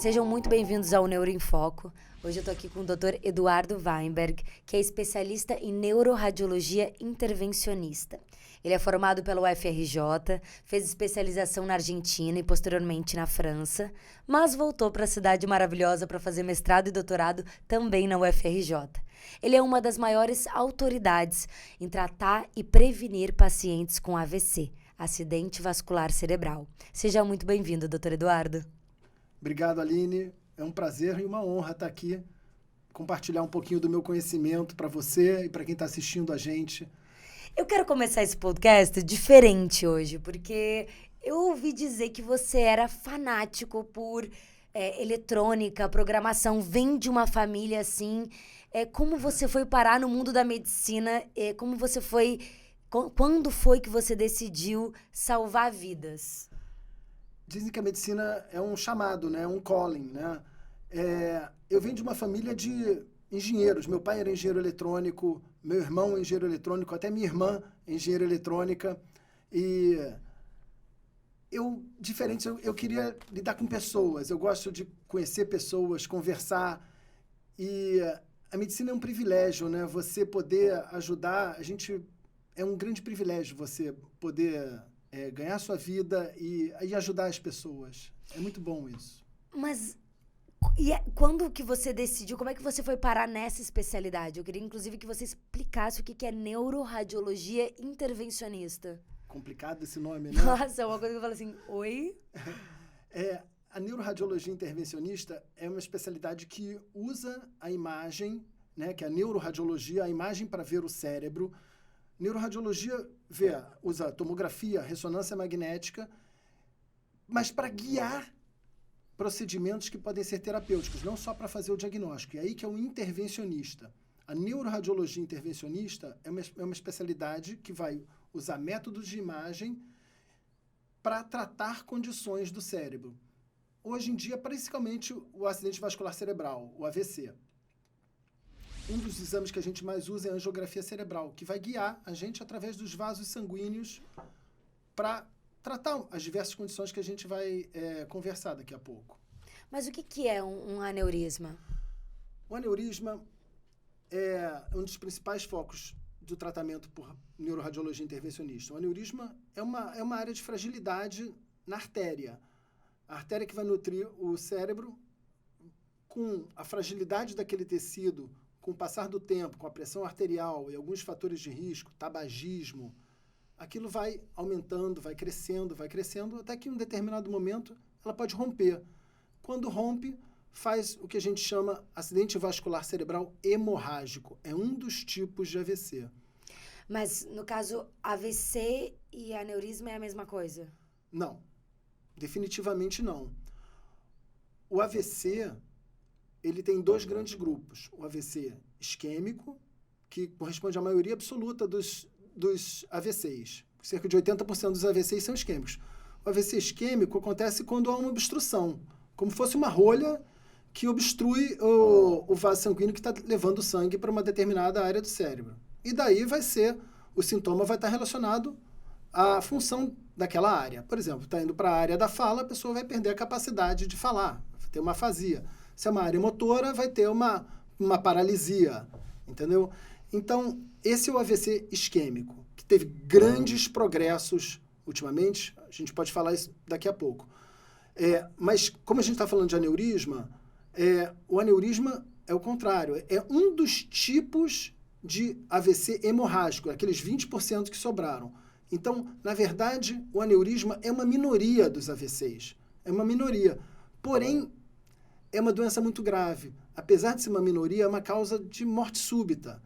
Sejam muito bem-vindos ao Neuro em Foco. Hoje eu tô aqui com o Dr. Eduardo Weinberg, que é especialista em neuroradiologia intervencionista. Ele é formado pela UFRJ, fez especialização na Argentina e posteriormente na França, mas voltou para a cidade maravilhosa para fazer mestrado e doutorado também na UFRJ. Ele é uma das maiores autoridades em tratar e prevenir pacientes com AVC, acidente vascular cerebral. Seja muito bem-vindo, Dr. Eduardo. Obrigado, Aline. É um prazer e uma honra estar aqui, compartilhar um pouquinho do meu conhecimento para você e para quem está assistindo a gente. Eu quero começar esse podcast diferente hoje, porque eu ouvi dizer que você era fanático por eletrônica, programação, vem de uma família assim. Como você foi parar no mundo da medicina? Quando foi que você decidiu salvar vidas? Dizem que a medicina é um chamado, né? Um calling, né? Eu venho de uma família de engenheiros. Meu pai era engenheiro eletrônico, meu irmão é engenheiro eletrônico, até minha irmã é engenheira eletrônica. E eu queria lidar com pessoas. Eu gosto de conhecer pessoas, conversar. E a medicina é um privilégio, né? Você poder ajudar, é um grande privilégio você poder ganhar sua vida e ajudar as pessoas. É muito bom isso. Mas quando que você decidiu, como é que você foi parar nessa especialidade? Eu queria, inclusive, que você explicasse o que é neuroradiologia intervencionista. Complicado esse nome, né? Nossa, é uma coisa que eu falo assim, oi? A neuroradiologia intervencionista é uma especialidade que usa a imagem, né, que é a neuroradiologia, a imagem para ver o cérebro. Neuroradiologia usa tomografia, ressonância magnética, mas para guiar procedimentos que podem ser terapêuticos, não só para fazer o diagnóstico. E aí que é o intervencionista. A neuroradiologia intervencionista é uma especialidade que vai usar métodos de imagem para tratar condições do cérebro. Hoje em dia, principalmente o acidente vascular cerebral, o AVC. Um dos exames que a gente mais usa é a angiografia cerebral, que vai guiar a gente através dos vasos sanguíneos para tratar as diversas condições que a gente vai conversar daqui a pouco. Mas o que é um aneurisma? O aneurisma é um dos principais focos do tratamento por neuroradiologia intervencionista. O aneurisma é uma área de fragilidade na artéria. A artéria que vai nutrir o cérebro, com a fragilidade daquele tecido, com o passar do tempo, com a pressão arterial e alguns fatores de risco, tabagismo, aquilo vai aumentando, vai crescendo, até que em um determinado momento ela pode romper. Quando rompe, faz o que a gente chama acidente vascular cerebral hemorrágico. É um dos tipos de AVC. Mas, no caso, AVC e aneurisma é a mesma coisa? Não. Definitivamente não. O AVC, ele tem dois grandes grupos. O AVC isquêmico, que corresponde à maioria absoluta dos AVCs. Cerca de 80% dos AVCs são isquêmicos. O AVC isquêmico acontece quando há uma obstrução, como fosse uma rolha que obstrui o vaso sanguíneo que está levando sangue para uma determinada área do cérebro. E daí o sintoma vai estar relacionado à função daquela área. Por exemplo, está indo para a área da fala, a pessoa vai perder a capacidade de falar, vai ter uma afasia. Se é uma área motora, vai ter uma paralisia, entendeu? Então, esse é o AVC isquêmico, que teve grandes progressos ultimamente. A gente pode falar isso daqui a pouco. Mas, como a gente está falando de aneurisma, o aneurisma é o contrário. É um dos tipos de AVC hemorrágico, aqueles 20% que sobraram. Então, na verdade, o aneurisma é uma minoria dos AVCs. É uma minoria. Porém, é uma doença muito grave. Apesar de ser uma minoria, é uma causa de morte súbita.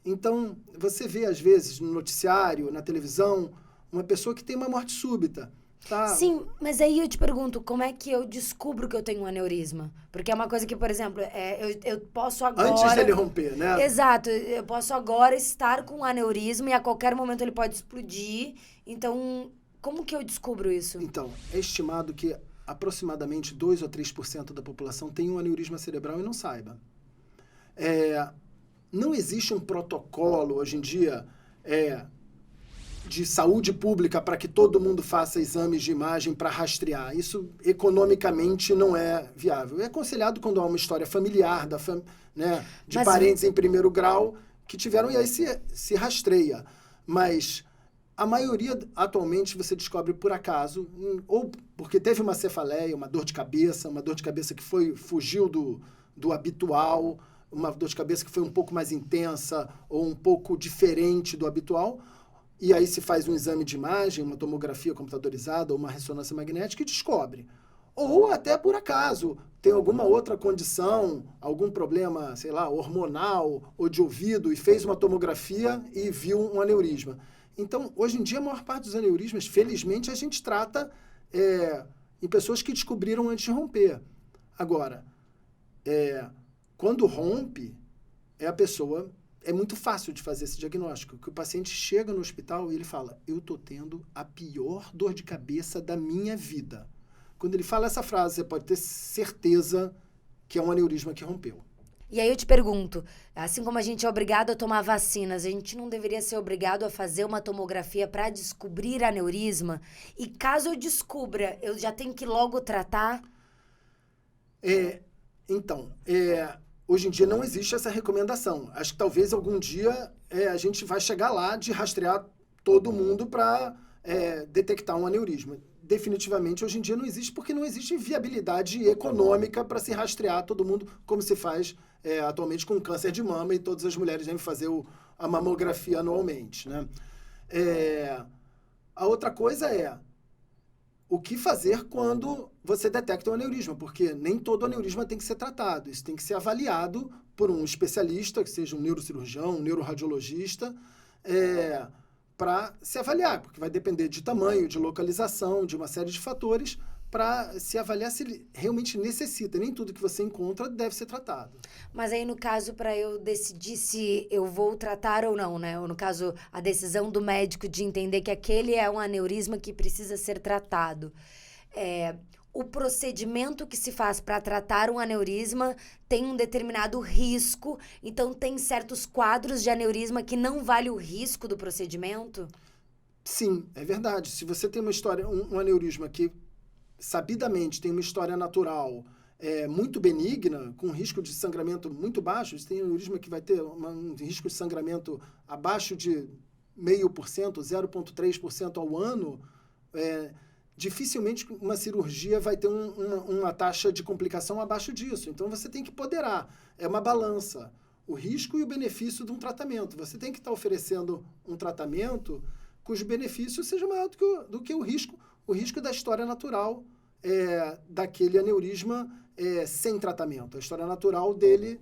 Então, você vê, às vezes, no noticiário, na televisão, uma pessoa que tem uma morte súbita. Tá? Sim, mas aí eu te pergunto, como é que eu descubro que eu tenho um aneurisma? Porque é uma coisa que, por exemplo, eu posso agora... Antes dele romper, né? Exato, eu posso agora estar com um aneurisma e a qualquer momento ele pode explodir. Então, como que eu descubro isso? Então, é estimado que aproximadamente 2 ou 3% da população tem um aneurisma cerebral e não saiba. Não existe um protocolo hoje em dia de saúde pública para que todo mundo faça exames de imagem para rastrear. Isso, economicamente, não é viável. É aconselhado quando há uma história familiar, né, de parentes em primeiro grau que tiveram, e aí se rastreia. Mas a maioria, atualmente, você descobre por acaso, ou porque teve uma cefaleia, uma dor de cabeça que fugiu do habitual, uma dor de cabeça que foi um pouco mais intensa ou um pouco diferente do habitual, e aí se faz um exame de imagem, uma tomografia computadorizada ou uma ressonância magnética e descobre. Ou até por acaso, tem alguma outra condição, algum problema, sei lá, hormonal ou de ouvido, e fez uma tomografia e viu um aneurisma. Então, hoje em dia, a maior parte dos aneurismas, felizmente, a gente trata em pessoas que descobriram antes de romper. Agora, quando rompe, é muito fácil de fazer esse diagnóstico, que o paciente chega no hospital e ele fala, eu estou tendo a pior dor de cabeça da minha vida. Quando ele fala essa frase, você pode ter certeza que é um aneurisma que rompeu. E aí eu te pergunto, assim como a gente é obrigado a tomar vacinas, a gente não deveria ser obrigado a fazer uma tomografia para descobrir aneurisma? E caso eu descubra, eu já tenho que logo tratar? Hoje em dia não existe essa recomendação. Acho que talvez algum dia a gente vai chegar lá de rastrear todo mundo para detectar um aneurisma. Definitivamente, hoje em dia não existe, porque não existe viabilidade econômica para se rastrear todo mundo, como se faz atualmente com câncer de mama, e todas as mulheres devem fazer a mamografia anualmente, né? A outra coisa o que fazer quando você detecta um aneurisma, porque nem todo aneurisma tem que ser tratado. Isso tem que ser avaliado por um especialista, que seja um neurocirurgião, um neuroradiologista, para se avaliar, porque vai depender de tamanho, de localização, de uma série de fatores, para se avaliar se ele realmente necessita. Nem tudo que você encontra deve ser tratado. Mas aí, no caso, para eu decidir se eu vou tratar ou não, né? Ou, no caso, a decisão do médico de entender que aquele é um aneurisma que precisa ser tratado. O procedimento que se faz para tratar um aneurisma tem um determinado risco, então tem certos quadros de aneurisma que não vale o risco do procedimento? Sim, é verdade. Se você tem uma história, um aneurisma que sabidamente tem uma história natural muito benigna, com risco de sangramento muito baixo, você tem um aneurisma que vai ter um risco de sangramento abaixo de 0,5%, 0,3% ao ano, dificilmente uma cirurgia vai ter uma taxa de complicação abaixo disso. Então, você tem que ponderar. É uma balança. O risco e o benefício de um tratamento. Você tem que estar oferecendo um tratamento cujo benefício seja maior do que o risco da história natural daquele aneurisma sem tratamento. A história natural dele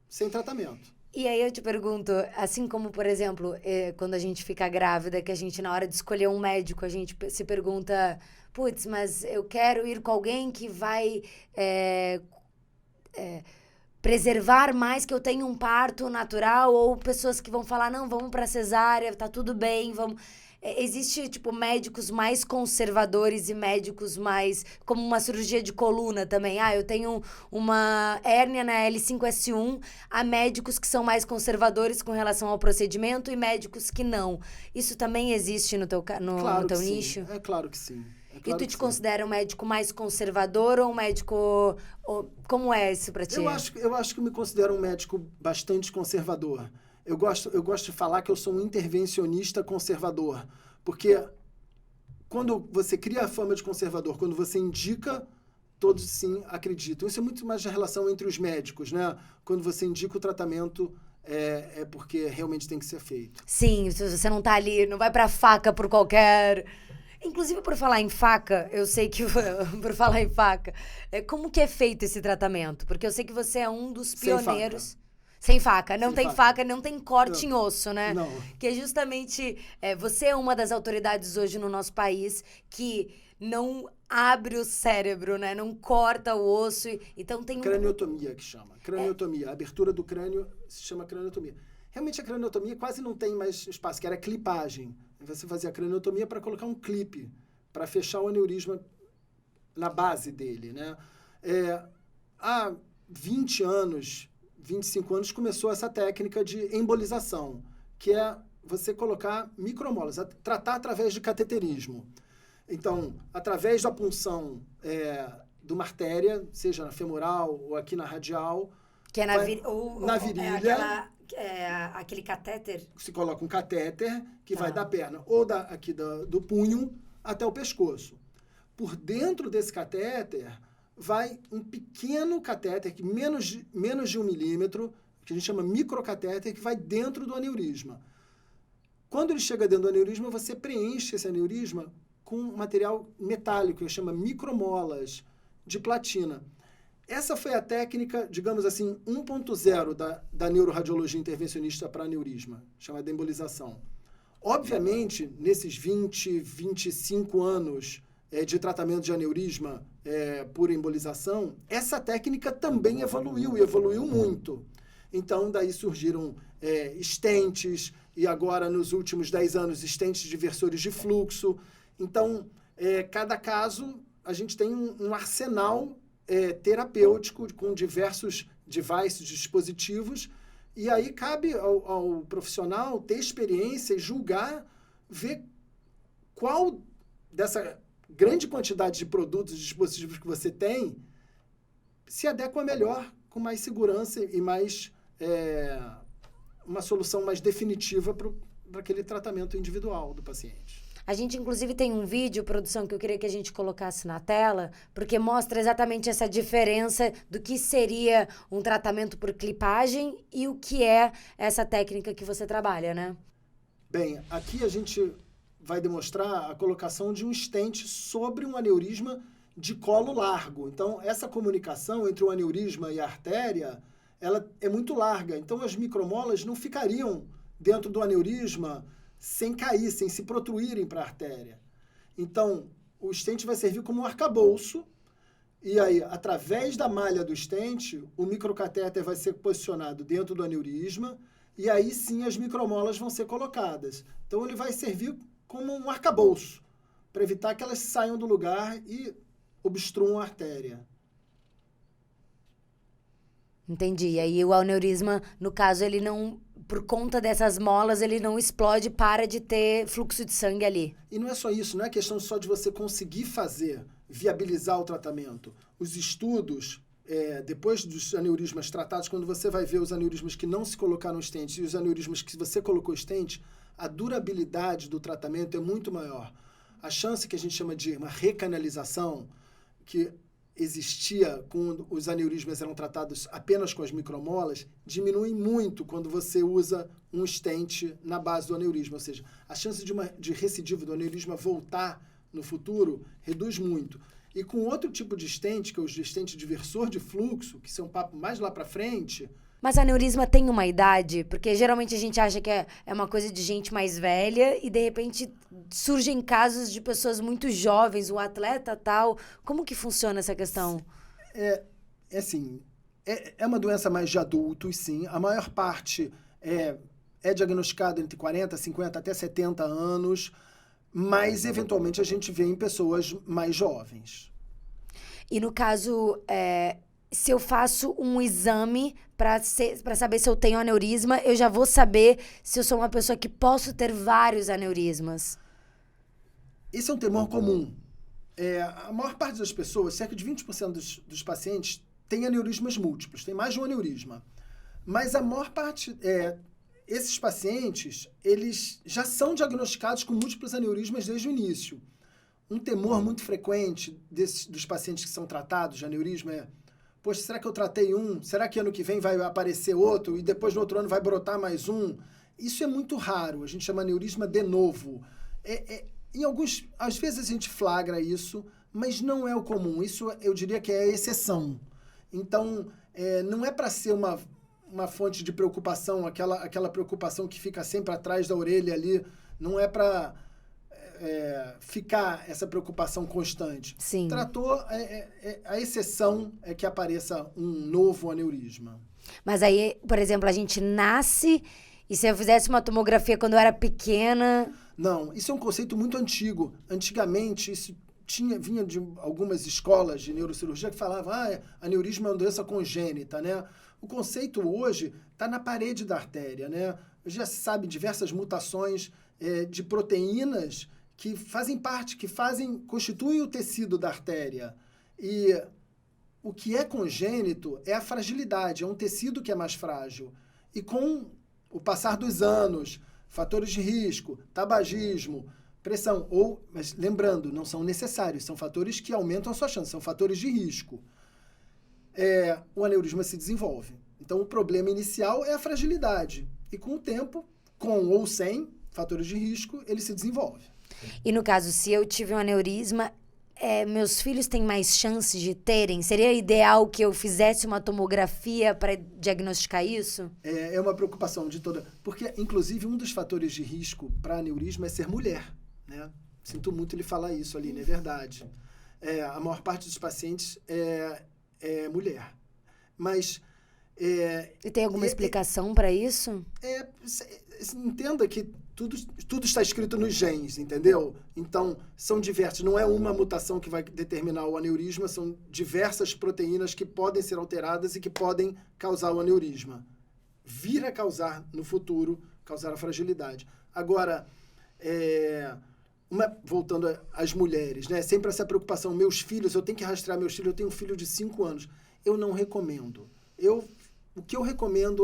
sem tratamento. E aí eu te pergunto, assim como, por exemplo, quando a gente fica grávida, que a gente, na hora de escolher um médico, a gente se pergunta, putz, mas eu quero ir com alguém que vai preservar mais que eu tenha um parto natural, ou pessoas que vão falar, não, vamos pra cesárea, tá tudo bem, vamos... Existe, tipo, médicos mais conservadores e médicos mais... Como uma cirurgia de coluna também. Eu tenho uma hérnia na L5-S1. Há médicos que são mais conservadores com relação ao procedimento e médicos que não. Isso também existe no teu nicho? É claro que sim. E tu te considera um médico mais conservador ou um médico... Como é isso pra ti? Eu acho que eu me considero um médico bastante conservador. Eu gosto de falar que eu sou um intervencionista conservador, porque quando você cria a fama de conservador, quando você indica, todos sim acreditam. Isso é muito mais da relação entre os médicos, né? Quando você indica o tratamento, é porque realmente tem que ser feito. Sim, se você não tá ali, não vai pra faca por qualquer... Inclusive, por falar em faca, eu sei que... por falar em faca, como que é feito esse tratamento? Porque eu sei que você é um dos pioneiros... Sem faca. Não tem faca, não tem corte em osso, né? Não. Que é justamente... você é uma das autoridades hoje no nosso país que não abre o cérebro, né? Não corta o osso. Então tem Craniotomia, que chama. Craniotomia. A abertura do crânio se chama craniotomia. Realmente a craniotomia quase não tem mais espaço, que era clipagem. Você fazia a craniotomia para colocar um clipe, para fechar o aneurisma na base dele, né? Há 20 anos... 25 anos, começou essa técnica de embolização, que é você colocar micromolas, tratar através de cateterismo. Então, através da punção de uma artéria, seja na femoral ou aqui na radial. Que é na virilha. Aquele catéter. Se coloca um catéter que vai da perna ou aqui do punho até o pescoço. Por dentro desse catéter vai um pequeno catéter, que menos de 1 milímetro, que a gente chama microcatéter, que vai dentro do aneurisma. Quando ele chega dentro do aneurisma, você preenche esse aneurisma com um material metálico, que chama micromolas de platina. Essa foi a técnica, digamos assim, 1.0 da neuroradiologia intervencionista para aneurisma, chamada embolização. Obviamente, nesses 25 anos de tratamento de aneurisma por embolização, essa técnica também evoluiu, e evoluiu muito. Então, daí surgiram stents, e agora, nos últimos 10 anos, stents diversores de fluxo. Então, cada caso, a gente tem um arsenal terapêutico com diversos devices, dispositivos, e aí cabe ao profissional ter experiência e julgar, ver qual dessa grande quantidade de produtos e dispositivos que você tem se adequa melhor, com mais segurança e mais uma solução mais definitiva para aquele tratamento individual do paciente. A gente, inclusive, tem um vídeo, produção, que eu queria que a gente colocasse na tela, porque mostra exatamente essa diferença do que seria um tratamento por clipagem e o que é essa técnica que você trabalha, né? Bem, aqui a gente vai demonstrar a colocação de um stent sobre um aneurisma de colo largo. Então, essa comunicação entre o aneurisma e a artéria, ela é muito larga. Então, as micromolas não ficariam dentro do aneurisma sem cair, sem se protruírem para a artéria. Então, o stent vai servir como um arcabouço, e aí, através da malha do stent, o microcatéter vai ser posicionado dentro do aneurisma, e aí sim as micromolas vão ser colocadas. Então, ele vai servir como um arcabouço, para evitar que elas saiam do lugar e obstruam a artéria. Entendi. E aí o aneurisma, no caso, ele não, por conta dessas molas, ele não explode, para de ter fluxo de sangue ali. E não é só isso, não é questão só de você conseguir viabilizar o tratamento. Os estudos, depois dos aneurismas tratados, quando você vai ver os aneurismas que não se colocaram stent e os aneurismas que você colocou stent, a durabilidade do tratamento é muito maior. A chance que a gente chama de uma recanalização, que existia quando os aneurismas eram tratados apenas com as micromolas, diminui muito quando você usa um stent na base do aneurisma. Ou seja, a chance de recidiva do aneurisma voltar no futuro reduz muito. E com outro tipo de stent, que é o stent diversor de fluxo, que isso é um papo mais lá para frente. Mas aneurisma tem uma idade? Porque geralmente a gente acha que é uma coisa de gente mais velha e, de repente, surgem casos de pessoas muito jovens, o atleta tal. Como que funciona essa questão? Assim, é uma doença mais de adultos, sim. A maior parte é diagnosticada entre 40, 50 até 70 anos, mas, eventualmente, a gente vê em pessoas mais jovens. E, no caso, se eu faço um exame para saber se eu tenho aneurisma, eu já vou saber se eu sou uma pessoa que posso ter vários aneurismas. Esse é um temor comum. A maior parte das pessoas, cerca de 20% dos pacientes, tem aneurismas múltiplos, tem mais de um aneurisma. Mas a maior parte, esses pacientes, eles já são diagnosticados com múltiplos aneurismas desde o início. Um temor muito frequente dos pacientes que são tratados de aneurisma poxa, será que eu tratei um? Será que ano que vem vai aparecer outro? E depois no outro ano vai brotar mais um? Isso é muito raro. A gente chama aneurisma de novo. Às vezes a gente flagra isso, mas não é o comum. Isso eu diria que é a exceção. Então, não é para ser uma fonte de preocupação, aquela preocupação que fica sempre atrás da orelha ali. Não é para ficar essa preocupação constante. Sim. Tratou, a exceção é que apareça um novo aneurisma. Mas aí, por exemplo, a gente nasce e se eu fizesse uma tomografia quando eu era pequena... Não, isso é um conceito muito antigo. Antigamente, isso vinha de algumas escolas de neurocirurgia que falavam aneurisma é uma doença congênita, né? O conceito hoje está na parede da artéria, né? já se sabe diversas mutações de proteínas que fazem parte, constituem o tecido da artéria. E o que é congênito é a fragilidade, é um tecido que é mais frágil. E com o passar dos anos, fatores de risco, tabagismo, pressão, mas lembrando, não são necessários, são fatores que aumentam a sua chance, são fatores de risco. O aneurisma se desenvolve. Então, o problema inicial é a fragilidade. E com o tempo, com ou sem fatores de risco, ele se desenvolve. E no caso, se eu tive um aneurisma, meus filhos têm mais chances de terem? Seria ideal que eu fizesse uma tomografia para diagnosticar isso? É uma preocupação de toda... Porque, inclusive, um dos fatores de risco para aneurisma é ser mulher, né? Sinto muito ele falar isso, Aline, é verdade. A maior parte dos pacientes é mulher. Mas... E tem alguma explicação para isso? Entenda que tudo está escrito nos genes, entendeu? Então, são diversos. Não é uma mutação que vai determinar o aneurisma, são diversas proteínas que podem ser alteradas e que podem causar o aneurisma. Vir a causar, no futuro, causar a fragilidade. Agora, voltando às mulheres, né? Sempre essa preocupação. Meus filhos, eu tenho que rastrear meus filhos. Eu tenho um filho de 5 anos. Eu não recomendo. O que eu recomendo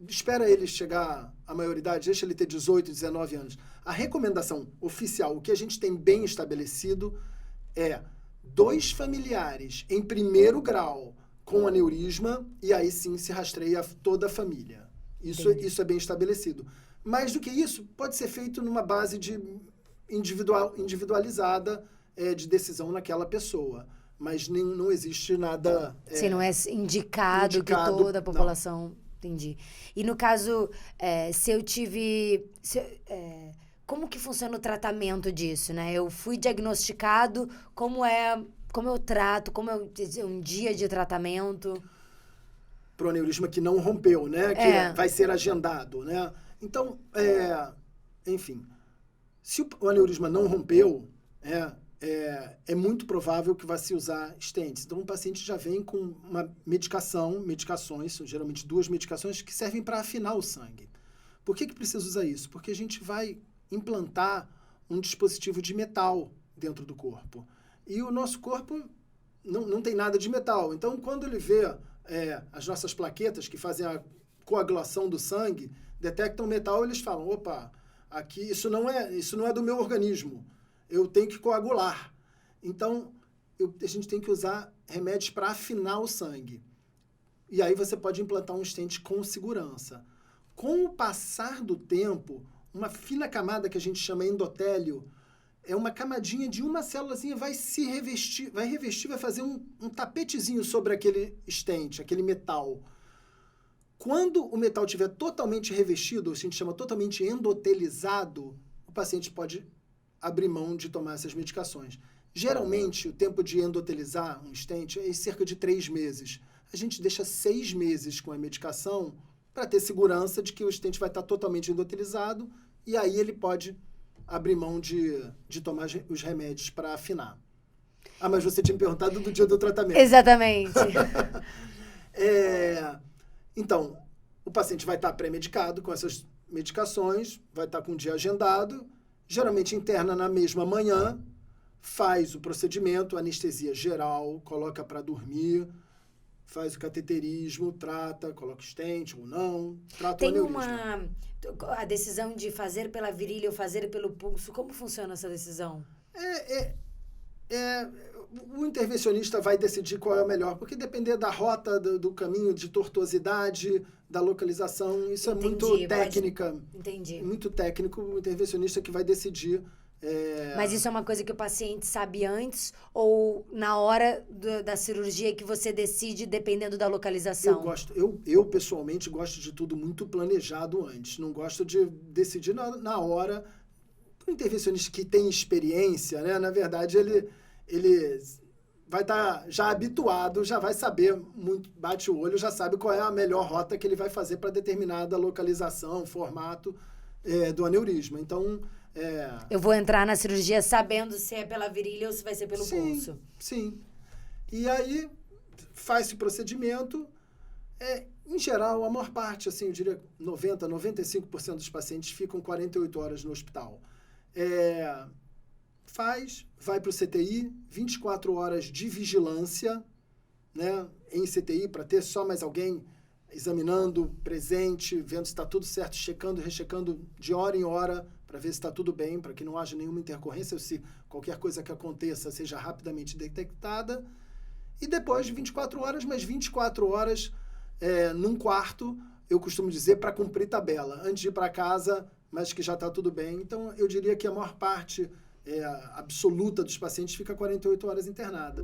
espera ele chegar à maioridade, deixa ele ter 18, 19 anos. A recomendação oficial, o que a gente tem bem estabelecido, 2 familiares em primeiro grau com aneurisma, e aí sim se rastreia toda a família. Isso é bem estabelecido. Mais do que isso, pode ser feito numa base individualizada de decisão naquela pessoa. Mas não existe nada... Se não é indicado que toda a população... Não. Entendi. E no caso, se eu tive... como que funciona o tratamento disso, né? Eu fui diagnosticado, como eu trato, como é um dia de tratamento? Para o aneurisma que não rompeu, né? Que vai ser agendado, né? Então, enfim, se o aneurisma não rompeu, é muito provável que vá se usar stents. Então, o paciente já vem com uma medicações, geralmente 2 medicações, que servem para afinar o sangue. Por que precisa usar isso? Porque a gente vai implantar um dispositivo de metal dentro do corpo. E o nosso corpo não tem nada de metal. Então, quando ele vê as nossas plaquetas, que fazem a coagulação do sangue, detectam metal, eles falam, opa, aqui isso não é do meu organismo. Eu tenho que coagular. Então, a gente tem que usar remédios para afinar o sangue. E aí você pode implantar um stent com segurança. Com o passar do tempo, uma fina camada que a gente chama endotélio, é uma camadinha de uma célulazinha, vai fazer um tapetezinho sobre aquele stent, aquele metal. Quando o metal estiver totalmente revestido, a gente chama totalmente endotelizado, o paciente pode abrir mão de tomar essas medicações. Geralmente, o tempo de endotelizar um stent é cerca de 3 meses. A gente deixa 6 meses com a medicação para ter segurança de que o stent vai estar totalmente endotelizado e aí ele pode abrir mão de tomar os remédios para afinar. Mas você tinha me perguntado do dia do tratamento. Exatamente. Então, o paciente vai estar pré-medicado com essas medicações, vai estar com um dia agendado, geralmente interna na mesma manhã, faz o procedimento, anestesia geral, coloca para dormir, faz o cateterismo, trata, coloca stent ou não, trata o aneurisma. A decisão de fazer pela virilha ou fazer pelo pulso, como funciona essa decisão? O intervencionista vai decidir qual é o melhor, porque depender da rota, do caminho de tortuosidade, da localização, isso é muito técnica. Entendi. Muito técnico, o intervencionista que vai decidir. Mas isso é uma coisa que o paciente sabe antes ou na hora da cirurgia que você decide, dependendo da localização? Eu pessoalmente gosto de tudo muito planejado antes. Não gosto de decidir na hora. O intervencionista que tem experiência, né, na verdade, ele vai estar já habituado, já vai saber muito, bate o olho, já sabe qual é a melhor rota que ele vai fazer para determinada localização, formato do aneurisma. Então, eu vou entrar na cirurgia sabendo se é pela virilha ou se vai ser pelo pulso. Sim. E aí, faz esse procedimento, Em geral, a maior parte, assim, eu diria 90%, 95% dos pacientes ficam 48 horas no hospital. Vai para o CTI, 24 horas de vigilância, né, em CTI, para ter só mais alguém examinando, presente, vendo se está tudo certo, checando, rechecando de hora em hora, para ver se está tudo bem, para que não haja nenhuma intercorrência, ou se qualquer coisa que aconteça seja rapidamente detectada. E depois de 24 horas, mais 24 horas num quarto, eu costumo dizer, para cumprir tabela, antes de ir para casa, mas que já está tudo bem. Então, eu diria que a maior parte absoluta dos pacientes fica 48 horas internada.